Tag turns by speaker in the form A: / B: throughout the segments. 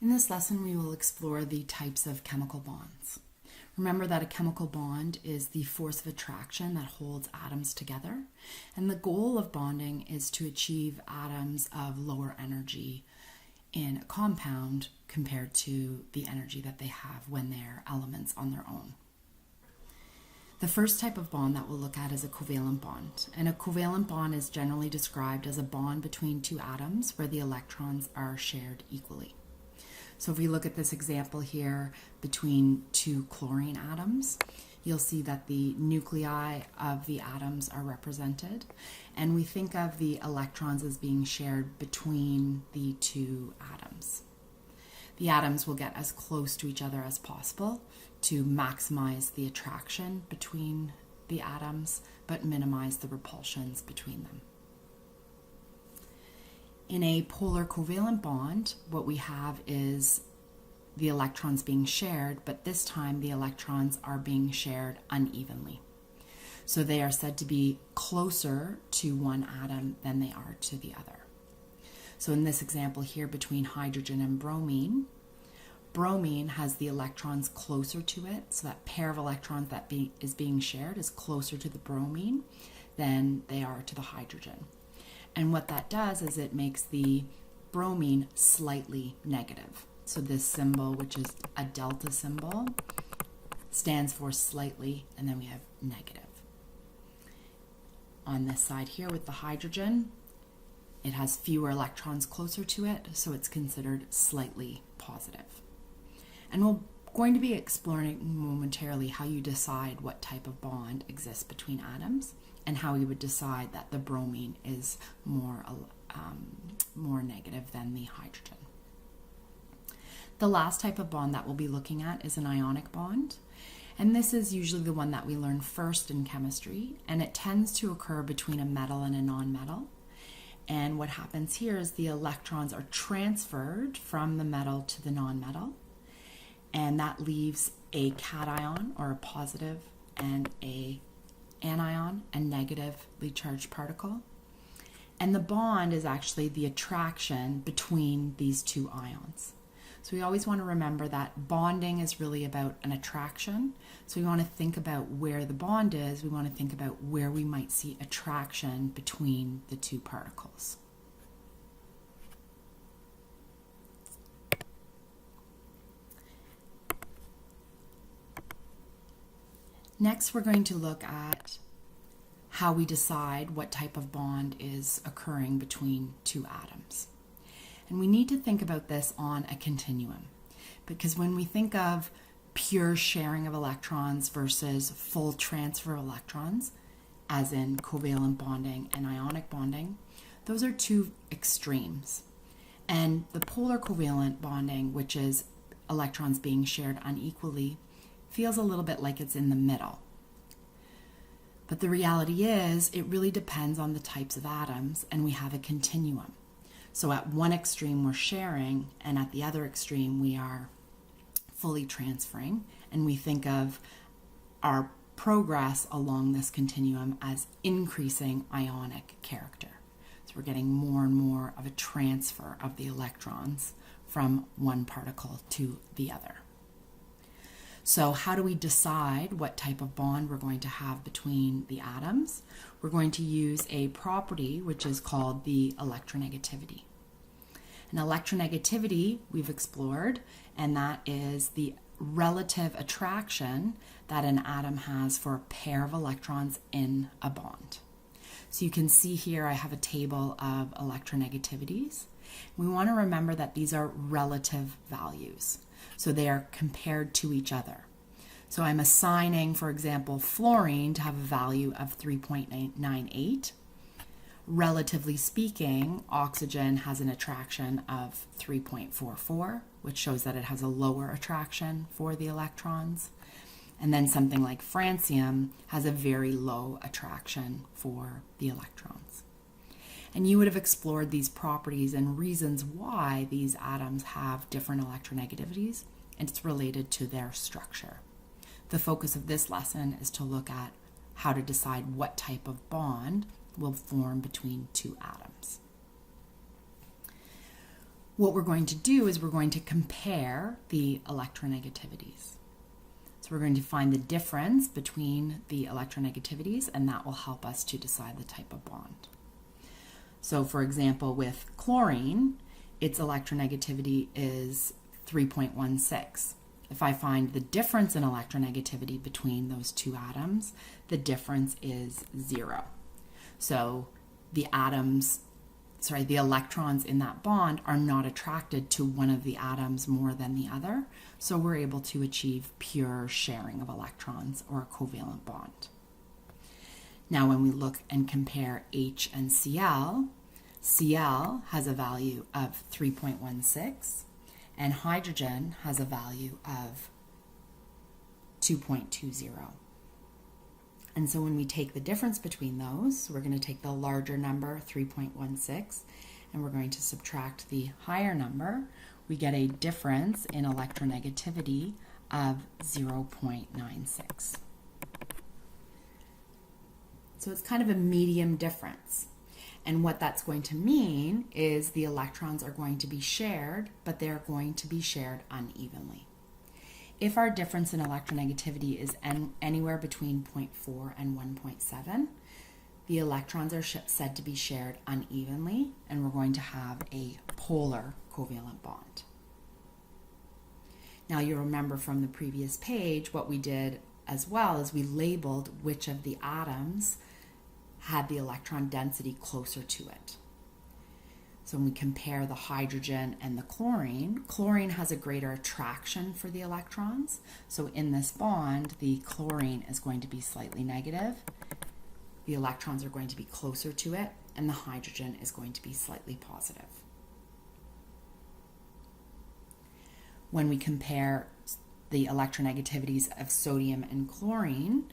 A: In this lesson, we will explore the types of chemical bonds. Remember that a chemical bond is the force of attraction that holds atoms together, and the goal of bonding is to achieve atoms of lower energy in a compound compared to the energy that they have when they're elements on their own. The first type of bond that we'll look at is a covalent bond, and a covalent bond is generally described as a bond between two atoms where the electrons are shared equally. So if we look at this example here between two chlorine atoms, you'll see that the nuclei of the atoms are represented, and we think of the electrons as being shared between the two atoms. The atoms will get as close to each other as possible to maximize the attraction between the atoms, but minimize the repulsions between them. In a polar covalent bond, what we have is the electrons being shared, but this time the electrons are being shared unevenly. So they are said to be closer to one atom than they are to the other. So in this example here between hydrogen and bromine, bromine has the electrons closer to it, so that pair of electrons that is being shared is closer to the bromine than they are to the hydrogen. And what that does is it makes the bromine slightly negative. So this symbol, which is a delta symbol, stands for slightly, and then we have negative. On this side here with the hydrogen, it has fewer electrons closer to it, so it's considered slightly positive. And we're going to be exploring momentarily how you decide what type of bond exists between atoms, and how you would decide that the bromine is more negative than the hydrogen. The last type of bond that we'll be looking at is an ionic bond, and this is usually the one that we learn first in chemistry, and it tends to occur between a metal and a non-metal. And what happens here is the electrons are transferred from the metal to the non-metal, and that leaves a cation, or a positive, and a anion, a negatively charged particle. And the bond is actually the attraction between these two ions. So we always want to remember that bonding is really about an attraction. So we want to think about where the bond is. We want to think about where we might see attraction between the two particles. Next, we're going to look at how we decide what type of bond is occurring between two atoms. And we need to think about this on a continuum, because when we think of pure sharing of electrons versus full transfer of electrons, as in covalent bonding and ionic bonding, those are two extremes. And the polar covalent bonding, which is electrons being shared unequally, feels a little bit like it's in the middle. But the reality is, it really depends on the types of atoms, and we have a continuum. So at one extreme we're sharing, and at the other extreme we are fully transferring, and we think of our progress along this continuum as increasing ionic character. So we're getting more and more of a transfer of the electrons from one particle to the other. So how do we decide what type of bond we're going to have between the atoms? We're going to use a property which is called the electronegativity. And electronegativity we've explored, and that is the relative attraction that an atom has for a pair of electrons in a bond. So you can see here I have a table of electronegativities. We want to remember that these are relative values. So they are compared to each other. So I'm assigning, for example, fluorine to have a value of 3.98. Relatively speaking, oxygen has an attraction of 3.44, which shows that it has a lower attraction for the electrons. And then something like francium has a very low attraction for the electrons. And you would have explored these properties and reasons why these atoms have different electronegativities, and it's related to their structure. The focus of this lesson is to look at how to decide what type of bond will form between two atoms. What we're going to do is we're going to compare the electronegativities. So we're going to find the difference between the electronegativities, and that will help us to decide the type of bond. So for example, with chlorine, its electronegativity is 3.16. If I find the difference in electronegativity between those two atoms, the difference is 0. So the electrons in that bond are not attracted to one of the atoms more than the other, so we're able to achieve pure sharing of electrons, or a covalent bond. Now when we look and compare H and Cl, Cl has a value of 3.16, and hydrogen has a value of 2.20. And so when we take the difference between those, we're going to take the larger number, 3.16, and we're going to subtract the higher number. We get a difference in electronegativity of 0.96. So it's kind of a medium difference. And what that's going to mean is the electrons are going to be shared, but they're going to be shared unevenly. If our difference in electronegativity is anywhere between 0.4 and 1.7, the electrons are said to be shared unevenly, and we're going to have a polar covalent bond. Now you remember from the previous page what we did as well is we labeled which of the atoms had the electron density closer to it. So when we compare the hydrogen and the chlorine, chlorine has a greater attraction for the electrons. So in this bond, the chlorine is going to be slightly negative. The electrons are going to be closer to it, and the hydrogen is going to be slightly positive. When we compare the electronegativities of sodium and chlorine,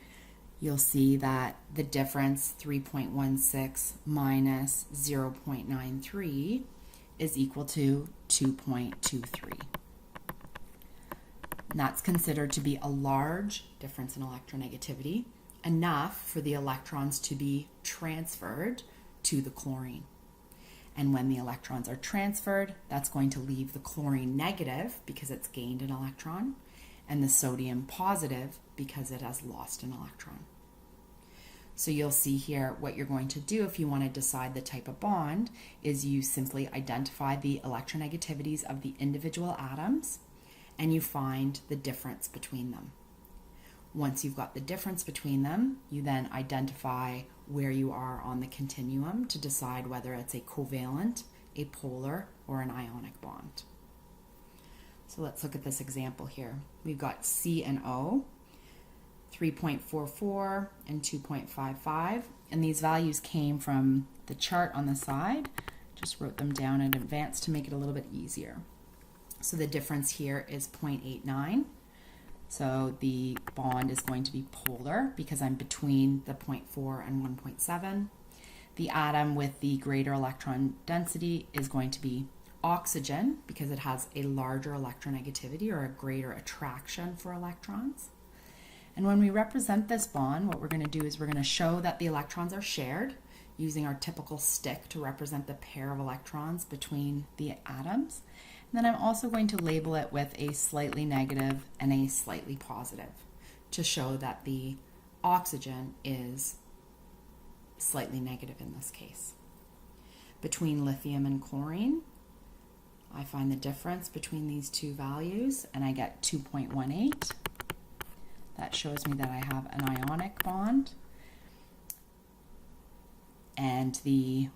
A: you'll see that the difference, 3.16 minus 0.93, is equal to 2.23. And that's considered to be a large difference in electronegativity, enough for the electrons to be transferred to the chlorine. And when the electrons are transferred, that's going to leave the chlorine negative because it's gained an electron, and the sodium positive because it has lost an electron. So you'll see here what you're going to do if you want to decide the type of bond is you simply identify the electronegativities of the individual atoms and you find the difference between them. Once you've got the difference between them, you then identify where you are on the continuum to decide whether it's a covalent, a polar, or an ionic bond. So let's look at this example here. We've got C and O, 3.44 and 2.55, and these values came from the chart on the side. Just wrote them down in advance to make it a little bit easier. So the difference here is 0.89. So the bond is going to be polar because I'm between the 0.4 and 1.7. The atom with the greater electron density is going to be oxygen because it has a larger electronegativity or a greater attraction for electrons. And when we represent this bond, what we're going to do is we're going to show that the electrons are shared using our typical stick to represent the pair of electrons between the atoms. And then I'm also going to label it with a slightly negative and a slightly positive to show that the oxygen is slightly negative in this case. Between lithium and chlorine, I find the difference between these two values and I get 2.18. That shows me that I have an ionic bond. And the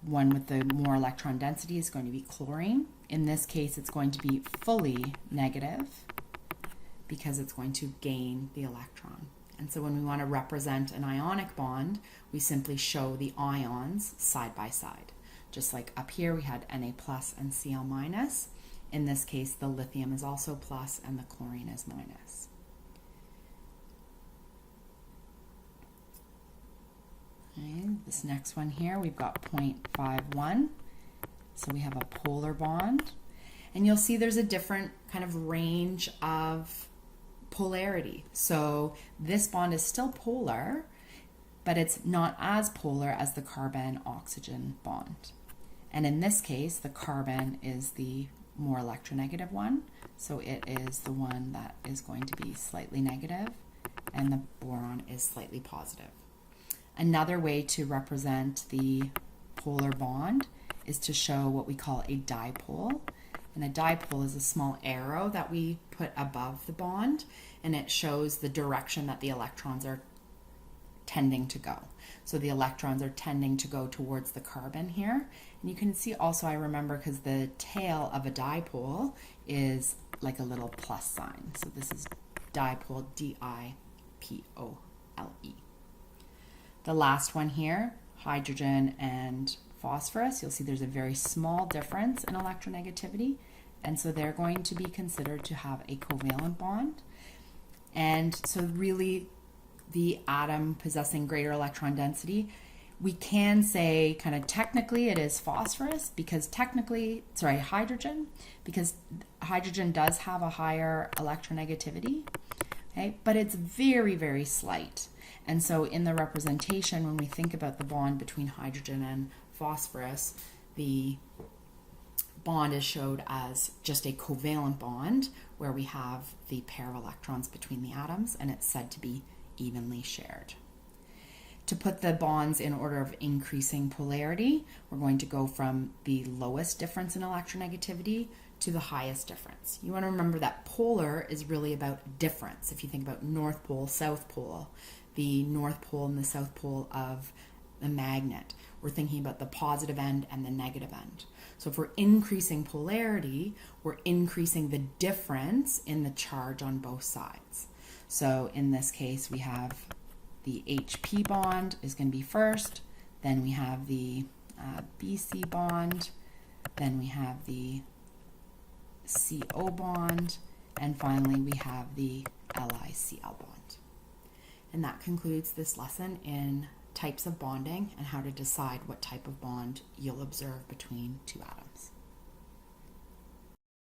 A: one with the more electron density is going to be chlorine. In this case, it's going to be fully negative because it's going to gain the electron. And so when we want to represent an ionic bond, we simply show the ions side by side. Just like up here, we had Na plus and Cl minus. In this case, the lithium is also plus and the chlorine is minus. Okay, this next one here, we've got 0.51. So we have a polar bond. And you'll see there's a different kind of range of polarity. So this bond is still polar, but it's not as polar as the carbon-oxygen bond. And in this case, the carbon is the more electronegative one, so it is the one that is going to be slightly negative, and the boron is slightly positive. Another way to represent the polar bond is to show what we call a dipole. And a dipole is a small arrow that we put above the bond, and it shows the direction that the electrons are tending to go. So the electrons are tending to go towards the carbon here. And you can see also, I remember, because the tail of a dipole is like a little plus sign. So this is dipole, D-I-P-O-L-E. The last one here, hydrogen and phosphorus, you'll see there's a very small difference in electronegativity, and so they're going to be considered to have a covalent bond. And so really the atom possessing greater electron density, we can say kind of technically it is phosphorus because hydrogen, because hydrogen does have a higher electronegativity, okay, but it's very, very slight. And so in the representation, when we think about the bond between hydrogen and phosphorus, the bond is showed as just a covalent bond where we have the pair of electrons between the atoms, and it's said to be evenly shared. To put the bonds in order of increasing polarity, we're going to go from the lowest difference in electronegativity to the highest difference. You want to remember that polar is really about difference. If you think about North Pole, South Pole, the North Pole and the South Pole of the magnet, we're thinking about the positive end and the negative end. So if we're increasing polarity, we're increasing the difference in the charge on both sides. So in this case, we have the HP bond is going to be first, then we have the BC bond, then we have the CO bond, and finally we have the LiCl bond. And that concludes this lesson in types of bonding and how to decide what type of bond you'll observe between two atoms.